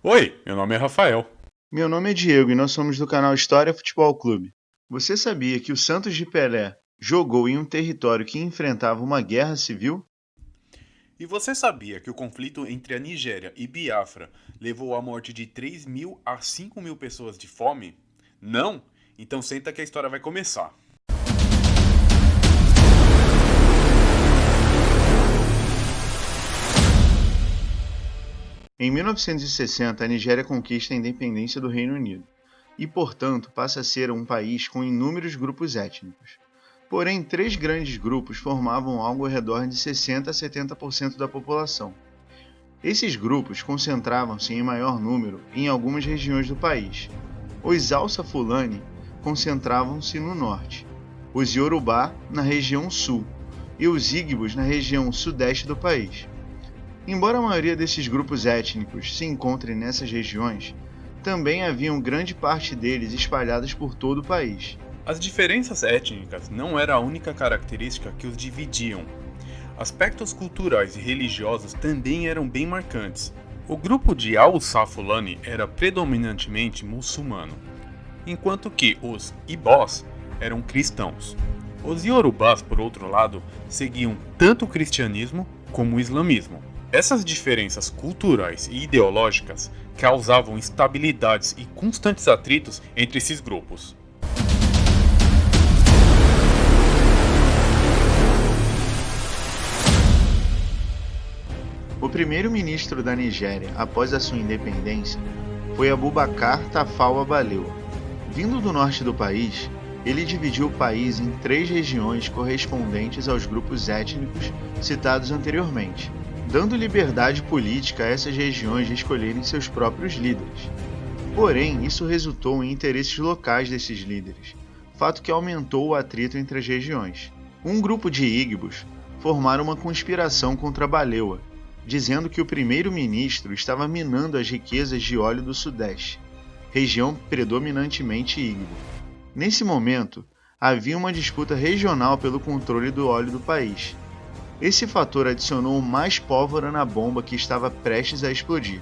Oi, meu nome é Rafael. Meu nome é Diego e nós somos do canal História Futebol Clube. Você sabia que o Santos de Pelé jogou em um território que enfrentava uma guerra civil? E você sabia que o conflito entre a Nigéria e Biafra levou à morte de 3.000 a 5.000 pessoas de fome? Não? Então senta que a história vai começar. Em 1960, a Nigéria conquista a independência do Reino Unido e, portanto, passa a ser um país com inúmeros grupos étnicos. Porém, três grandes grupos formavam algo ao redor de 60 a 70% da população. Esses grupos concentravam-se em maior número em algumas regiões do país. Os Hausa Fulani concentravam-se no norte, os Yorubá na região sul e os Igbos na região sudeste do país. Embora a maioria desses grupos étnicos se encontrem nessas regiões, também haviam grande parte deles espalhados por todo o país. As diferenças étnicas não era a única característica que os dividiam. Aspectos culturais e religiosos também eram bem marcantes. O grupo de Hausa Fulani era predominantemente muçulmano, enquanto que os Ibós eram cristãos. Os Yorubás, por outro lado, seguiam tanto o cristianismo como o islamismo. Essas diferenças culturais e ideológicas causavam instabilidades e constantes atritos entre esses grupos. O primeiro-ministro da Nigéria, após a sua independência, foi Abubakar Tafawa Balewa. Vindo do norte do país, ele dividiu o país em três regiões correspondentes aos grupos étnicos citados anteriormente, dando liberdade política a essas regiões de escolherem seus próprios líderes. Porém, isso resultou em interesses locais desses líderes, fato que aumentou o atrito entre as regiões. Um grupo de Igbos formaram uma conspiração contra Balewa, dizendo que o primeiro-ministro estava minando as riquezas de óleo do Sudeste, região predominantemente Igbo. Nesse momento, havia uma disputa regional pelo controle do óleo do país. Esse fator adicionou mais pólvora na bomba que estava prestes a explodir.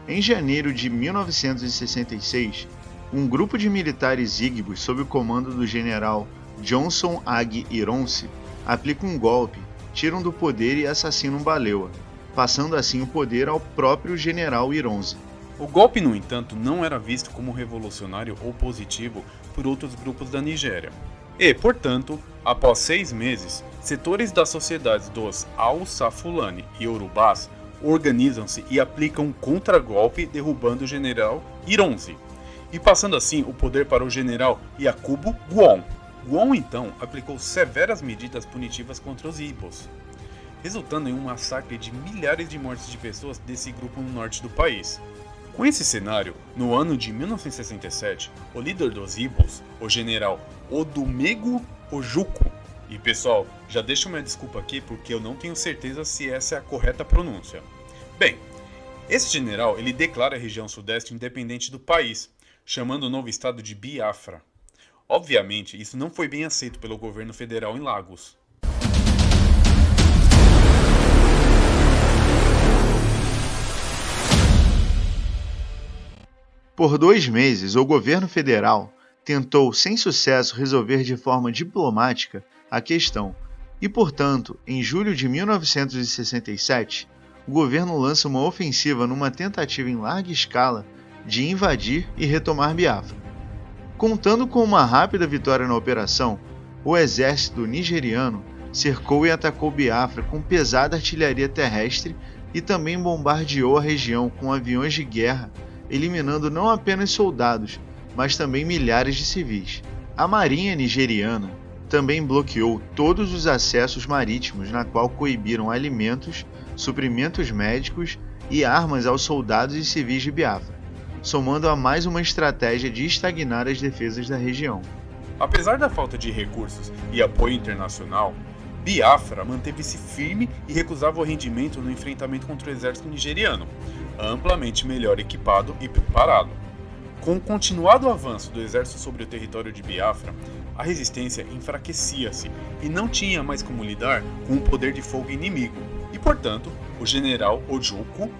Em janeiro de 1966, um grupo de militares Igbos sob o comando do general Johnson Ag Ironsi aplica um golpe, tiram do poder e assassinam Balewa, passando assim o poder ao próprio general Ironsi. O golpe, no entanto, não era visto como revolucionário ou positivo por outros grupos da Nigéria. E, portanto, após 6 meses, setores das sociedades dos Hausa Fulani e Yorubás organizam-se e aplicam um contragolpe derrubando o general Ironsi, e passando assim o poder para o general Yakubu Gowon. Gowon então aplicou severas medidas punitivas contra os Igbos, resultando em um massacre de milhares de mortes de pessoas desse grupo no norte do país. Com esse cenário, no ano de 1967, o líder dos Igbos, o general Odumegu Ojukwu, e pessoal, já deixo minha desculpa aqui porque eu não tenho certeza se essa é a correta pronúncia. Bem, esse general ele declara a região sudeste independente do país, chamando o novo estado de Biafra. Obviamente, isso não foi bem aceito pelo governo federal em Lagos. Por 2 meses, o governo federal tentou, sem sucesso, resolver de forma diplomática a questão e, portanto, em julho de 1967, o governo lança uma ofensiva numa tentativa em larga escala de invadir e retomar Biafra. Contando com uma rápida vitória na operação, o exército nigeriano cercou e atacou Biafra com pesada artilharia terrestre e também bombardeou a região com aviões de guerra, eliminando não apenas soldados, mas também milhares de civis. A marinha nigeriana também bloqueou todos os acessos marítimos, na qual coibiram alimentos, suprimentos médicos e armas aos soldados e civis de Biafra, somando a mais uma estratégia de estagnar as defesas da região. Apesar da falta de recursos e apoio internacional, Biafra manteve-se firme e recusava o rendimento no enfrentamento contra o exército nigeriano, amplamente melhor equipado e preparado. Com o continuado avanço do exército sobre o território de Biafra, a resistência enfraquecia-se e não tinha mais como lidar com o poder de fogo inimigo, e portanto, o general Ojukwu,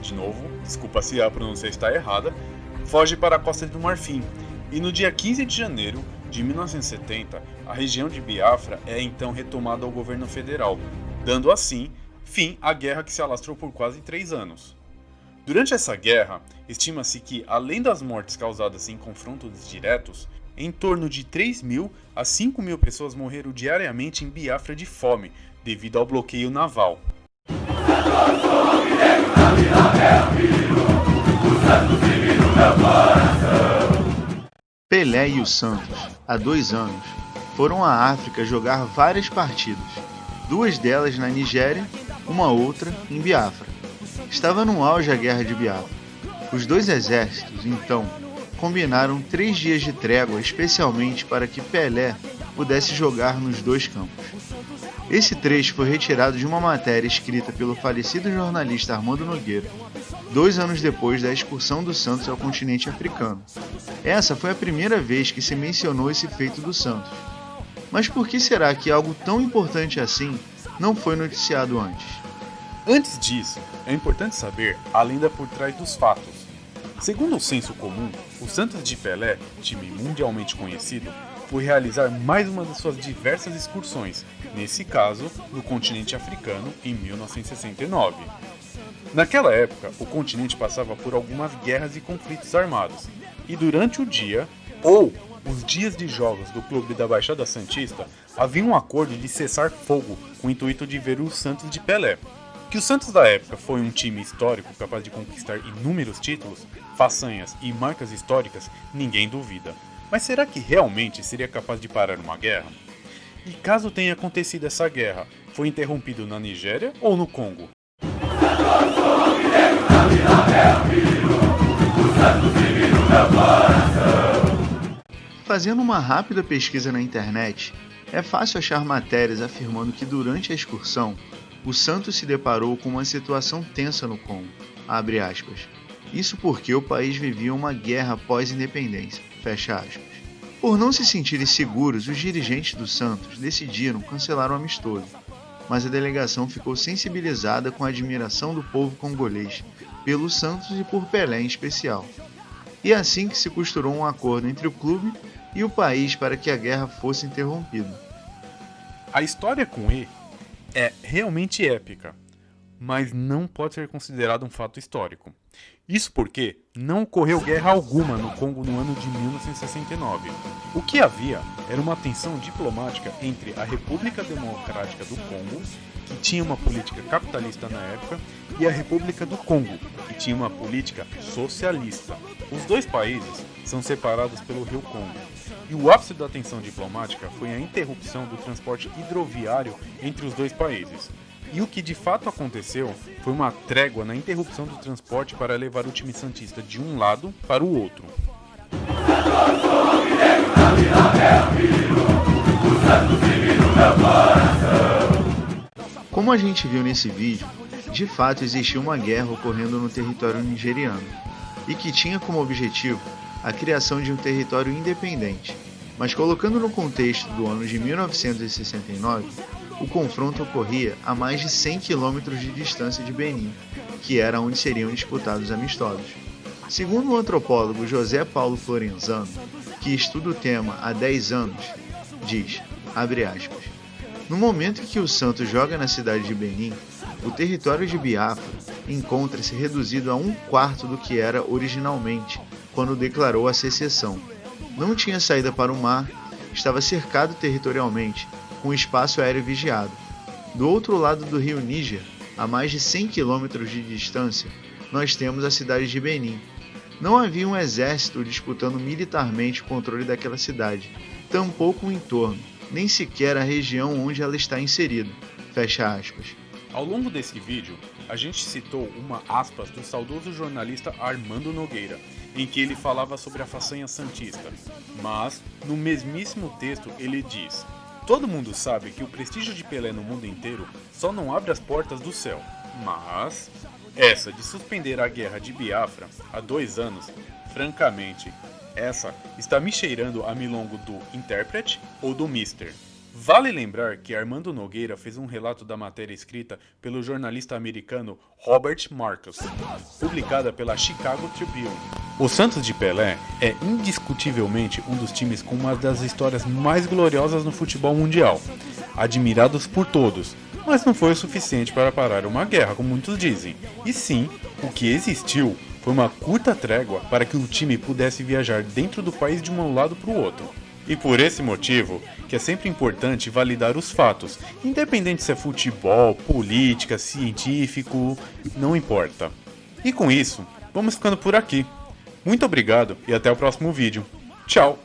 de novo, desculpa se a pronúncia está errada, foge para a Costa do Marfim. E no dia 15 de janeiro de 1970, a região de Biafra é então retomada ao governo federal, dando assim fim à guerra que se alastrou por quase 3 anos. Durante essa guerra, estima-se que, além das mortes causadas em confrontos diretos, em torno de 3.000 a 5.000 pessoas morreram diariamente em Biafra de fome, devido ao bloqueio naval. Pelé e o Santos, há 2 anos, foram à África jogar várias partidas, 2 delas na Nigéria, uma outra em Biafra. Estava no auge a guerra de Biafra. Os 2 exércitos, então, combinaram 3 dias de trégua especialmente para que Pelé pudesse jogar nos 2 campos. Esse trecho foi retirado de uma matéria escrita pelo falecido jornalista Armando Nogueira, 2 anos depois da excursão do Santos ao continente africano. Essa foi a primeira vez que se mencionou esse feito do Santos. Mas por que será que algo tão importante assim não foi noticiado antes? Antes disso, é importante saber a lenda por trás dos fatos. Segundo o senso comum, o Santos de Pelé, time mundialmente conhecido, foi realizar mais uma das suas diversas excursões, nesse caso, no continente africano, em 1969. Naquela época, o continente passava por algumas guerras e conflitos armados, e durante o dia, ou os dias de jogos do clube da Baixada Santista, havia um acordo de cessar fogo com o intuito de ver o Santos de Pelé. Que o Santos da época foi um time histórico capaz de conquistar inúmeros títulos, façanhas e marcas históricas, ninguém duvida. Mas será que realmente seria capaz de parar uma guerra? E caso tenha acontecido essa guerra, foi interrompido na Nigéria ou no Congo? Fazendo uma rápida pesquisa na internet, é fácil achar matérias afirmando que durante a excursão, o Santos se deparou com uma situação tensa no Congo, abre aspas. Isso porque o país vivia uma guerra pós-independência, fecha aspas. Por não se sentirem seguros, os dirigentes do Santos decidiram cancelar o amistoso, mas a delegação ficou sensibilizada com a admiração do povo congolês pelo Santos e por Pelé em especial. E é assim que se costurou um acordo entre o clube e o país para que a guerra fosse interrompida. A história com E é realmente épica, mas não pode ser considerado um fato histórico. Isso porque não ocorreu guerra alguma no Congo no ano de 1969. O que havia era uma tensão diplomática entre a República Democrática do Congo, que tinha uma política capitalista na época, e a República do Congo, que tinha uma política socialista. Os 2 países são separados pelo Rio Congo. E o ápice da tensão diplomática foi a interrupção do transporte hidroviário entre os 2 países. E o que de fato aconteceu foi uma trégua na interrupção do transporte para levar o time santista de um lado para o outro. Como a gente viu nesse vídeo, de fato existiu uma guerra ocorrendo no território nigeriano, e que tinha como objetivo a criação de um território independente. Mas colocando no contexto do ano de 1969, o confronto ocorria a mais de 100 quilômetros de distância de Benin, que era onde seriam disputados os amistosos. Segundo o antropólogo José Paulo Florenzano, que estuda o tema há 10 anos, diz, abre aspas, no momento em que o Santos joga na cidade de Benin, o território de Biafra encontra-se reduzido a 1/4 do que era originalmente, quando declarou a secessão. Não tinha saída para o mar, estava cercado territorialmente, com espaço aéreo vigiado. Do outro lado do rio Níger, a mais de 100 quilômetros de distância, nós temos a cidade de Benin. Não havia um exército disputando militarmente o controle daquela cidade, tampouco o entorno, nem sequer a região onde ela está inserida. Fecha aspas. Ao longo desse vídeo, a gente citou uma aspas do saudoso jornalista Armando Nogueira, em que ele falava sobre a façanha santista. Mas, no mesmíssimo texto, ele diz: todo mundo sabe que o prestígio de Pelé no mundo inteiro só não abre as portas do céu, mas essa de suspender a guerra de Biafra há 2 anos, francamente, essa está me cheirando a milongo do intérprete ou do Mister. Vale lembrar que Armando Nogueira fez um relato da matéria escrita pelo jornalista americano Robert Marcus, publicada pela Chicago Tribune. O Santos de Pelé é indiscutivelmente um dos times com uma das histórias mais gloriosas no futebol mundial, admirados por todos, mas não foi o suficiente para parar uma guerra, como muitos dizem. E sim, o que existiu foi uma curta trégua para que o time pudesse viajar dentro do país de um lado para o outro. E por esse motivo, que é sempre importante validar os fatos, independente se é futebol, política, científico, não importa. E com isso, vamos ficando por aqui. Muito obrigado e até o próximo vídeo. Tchau!